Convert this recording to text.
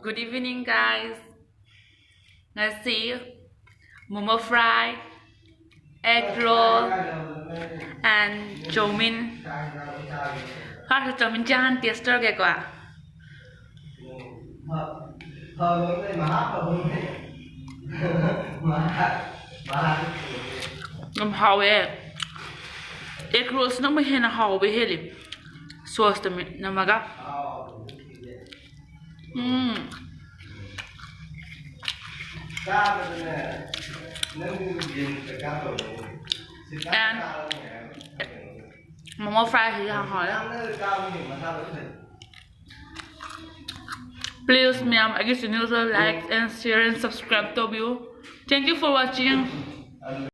Good evening, guys. Let's see momo fry, egg roll, and chowmin. How to chowmin chan tester ke kwa? Ngam hao egg rolls nang may hena hao be heli. Sauce to me namaga. And momo fry thì hàng hỏi đó. Please, ma'am, I guess you need to like and share and subscribe to view. Thank you for watching.